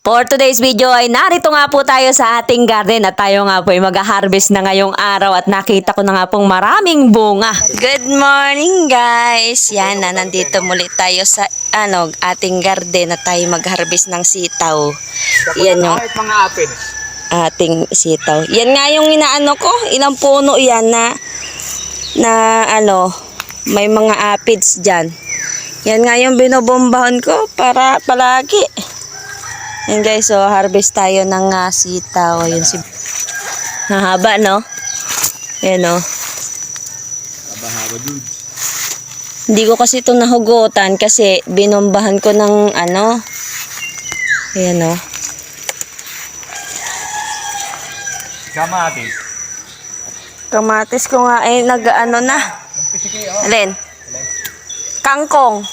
For today's video ay narito nga po tayo sa ating garden at tayo nga po ay mag-harvest na ngayong araw at nakita ko na nga pong maraming bunga. Good morning guys! Yan na, nandito muli tayo sa ating garden at tayo mag-harvest ng sitaw. Yan yung mga apin. ating sitaw. Yan nga yung inaano ko, ilang puno yan na may mga aphids dyan. Yan nga yung binobombahan ko para palagi. Yan guys, so harvest tayo ng sitaw. Ayun si hahaba, no? Yan, no? Haba-haba, dude. Hindi ko kasi ito nahugutan kasi binombahan ko ng ayan, no? Kamatis. Kamatis ko nga ay na. Alin? Kangkong.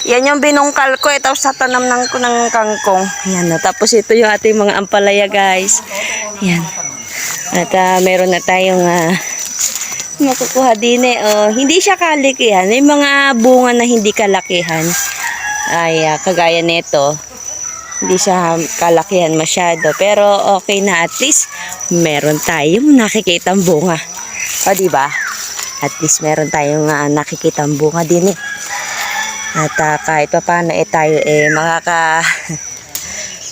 Yan yung binungkal ko. Tapos tatanam ko ng kangkong. Yan, no? Tapos ito yung ating mga ampalaya, guys. Yan. At meron na tayong makukuha din eh. Hindi siya kalakihan. May mga bunga na hindi kalakihan. Ay, kagaya nito. Hindi siya kalakihan masyado. Pero okay na. At least, meron tayong nakikitang bunga. O, diba? At least, meron tayong nakikitang bunga din eh. At kahit pa paano tayo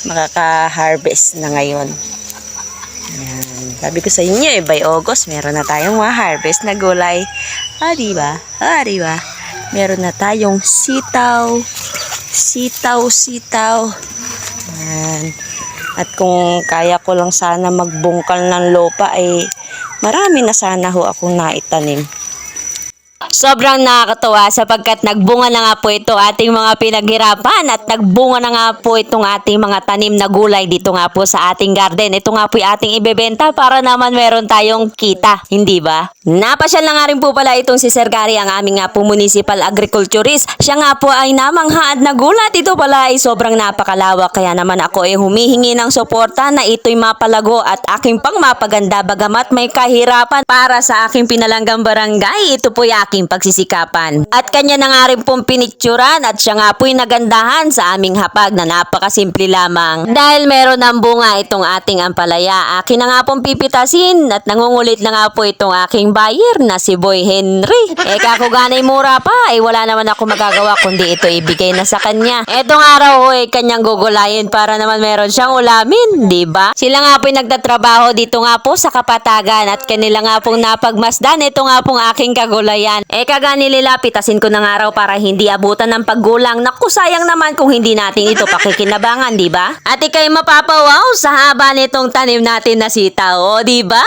makaka-harvest na ngayon. Ayan. Sabi ko sa inyo by August meron na tayong ma-harvest na gulay. Diba? Diba? Meron na tayong sitaw. Sitaw. Ayan. At kung kaya ko lang sana magbungkal ng lupa marami na sana ho akong naitanim. Sobrang nakakatuwa sapagkat nagbunga na nga po ito ating mga pinaghirapan at nagbunga na nga po itong ating mga tanim na gulay dito nga po sa ating garden. Ito nga po yung ating ibebenta para naman meron tayong kita, hindi ba? Napasyal na nga rin po pala itong si Sir Gary, ang aming nga po municipal agriculturist. Siya nga po ay namanghaad na gulat. Ito pala ay sobrang napakalawak kaya naman ako ay humihingi ng suporta na ito'y mapalago at aking pang mapaganda bagamat may kahirapan para sa aking pinalanggang barangay. Ito po yung aking pagsisikapan. At kanya na nga rin pong pinicturan at siya nga po'y nagandahan sa aming hapag na napakasimple lamang. Dahil meron ng bunga itong ating ampalaya, akin na nga pong pipitasin at nangungulit na nga po itong aking buyer na si Boy Henry. Kakuganay mura pa, wala naman ako magagawa kundi ito ibigay na sa kanya. Etong araw kanyang gugulayin para naman meron siyang ulamin, di ba? Sila nga po'y nagtatrabaho dito nga po sa Kapatagan at kanila nga pong napagmasdan ito nga pong aking kagulayan. Kagani nila, pitasin ko ng araw para hindi abutan ng paggulang. Naku, sayang naman kung hindi natin ito pakikinabangan, di ba? At ikay mapapawaw sa haba nitong tanim natin na sitaw, di ba?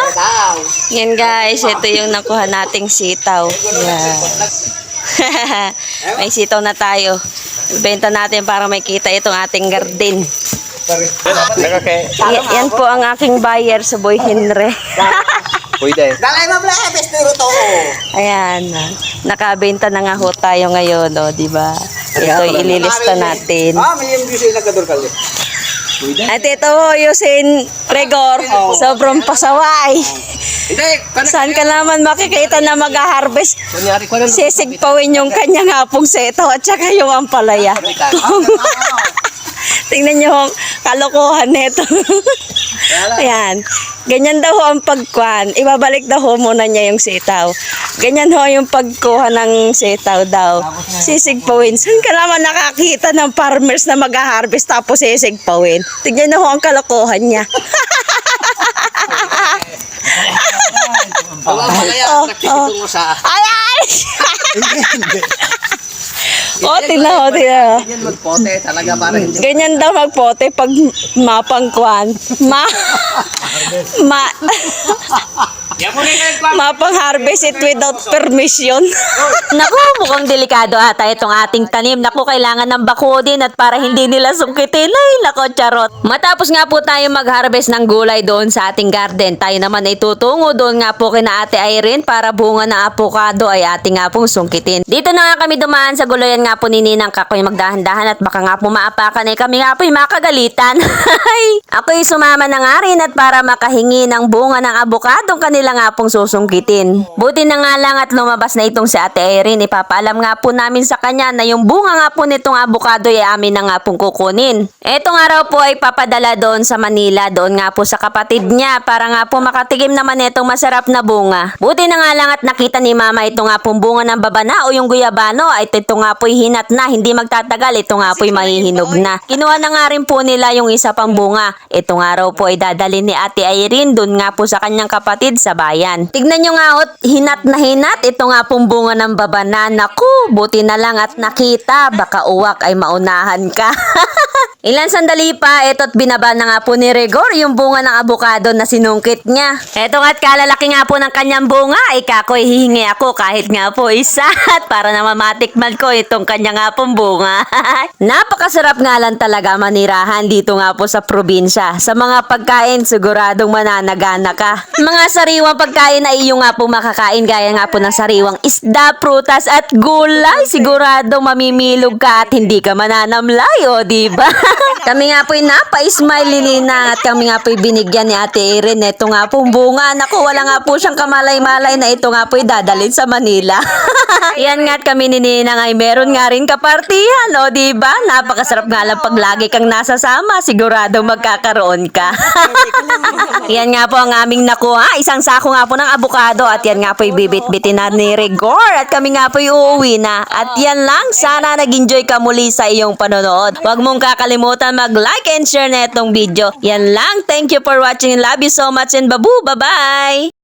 Yan guys, ito yung nakuha nating sitaw. Yan. May sitaw na tayo. Benta natin para may kita itong ating garden. Yan po ang aking buyer sa Boy Henry. Pwede. Dalay mo pala, bestero to. Ayan, nakabenta na nga ho tayo ngayon, di ba? Ito ililista natin. May yung gusto yung nagkador ka. At ito ho, Yusin Gregor, sobrang pasaway. Saan ka naman makikita na mag-harvest? Sisigpawin yung kanyang hapong seto at saka yung ampalaya. Tingnan nyo ang kalokohan nito. Ayan. Ganyan daw ho ang pagkuhan. Ibabalik daw ho muna niya yung sitaw. Ganyan ho yung pagkuha ng sitaw daw. Sisigpawin. Saan ka naman nakakita ng farmers na mag-harvest tapos sisigpawin? Tingnan nyo ho ang kalokohan niya. Ay! Tingnan mo. Ganyan magpote talaga para hindi. Ganyan daw magpote pag mapangkuhan. Mapang-harvest it without permission. Naku, mukhang delikado ata itong ating tanim. Naku, kailangan ng bako din at para hindi nila sungkitin. Ay, naku, charot. Matapos nga po tayo mag-harvest ng gulay doon sa ating garden, tayo naman ay tutungo doon nga po kina Ate Irene para bunga ng avocado ay ating nga pong sungkitin. Dito na nga kami dumaan sa gulayan nga po ni Ninang Kakoy, magdahan-dahan at baka nga po maapakan kami nga po makagalitan. Ako'y sumama na nga rin at para makahingi ng bunga ng avocado kanila nila nga pong susungkitin. Buti na nga lang at lumabas na itong si Ate Irene. Ipapaalam nga po namin sa kanya na yung bunga nga po nitong abukado ay amin na nga pong kukunin. Ito nga raw po ay papadala doon sa Manila, doon nga po sa kapatid niya para nga po makatikim naman itong masarap na bunga. Buti na nga lang at nakita ni Mama ito nga pong bunga ng babana o yung guyabano ay ito nga po'y hinat na, hindi magtatagal, ito nga po'y mahihinog na. Kinuha na nga rin po nila yung isa pang bunga. Ito nga raw po ay dadalhin ni Ate Irene doon nga po sa kanyang kapatid sa bayan. Tignan nyo nga hinat na hinat, ito nga pong bunga ng babana. Naku, buti na lang at nakita, baka uwak ay maunahan ka. Ilan sandali pa, eto't binaba na nga po ni Rigor yung bunga ng abukado na sinungkit niya. Eto nga't kalalaki nga po ng kanyang bunga, ay kakoy hihingi ako kahit nga po isa para naman matikman ko itong kanya nga pong bunga. Napakasarap nga lang talaga manirahan dito nga po sa probinsya. Sa mga pagkain, siguradong mananagana ka. Mga sariwang pagkain na iyo nga po makakain, gaya nga po ng sariwang isda, prutas at gulay. Siguradong mamimilog ka at hindi ka mananamlay, o diba? Kami nga po'y napa-smile ni Nina at kami nga po'y binigyan ni Ate Irene. Ito nga pong bunga. Naku, wala nga po siyang kamalay-malay na ito nga po'y dadalhin sa Manila. Yan nga at kami ni Nina ay meron nga rin kapartihan, o diba? Napakasarap nga lang pag lagi kang nasasama. Sigurado magkakaroon ka. Yan nga po ang aming nakuha. Isang sako nga po ng abukado at yan nga po'y bibit-bitin na ni Rigor at kami nga po'y uuwi na. At yan lang, sana nag-enjoy ka muli sa iyong panonood. Huwag mong kakalimutan mag-like and share na itong video. Yan lang. Thank you for watching. Love you so much and babu. Bye-bye!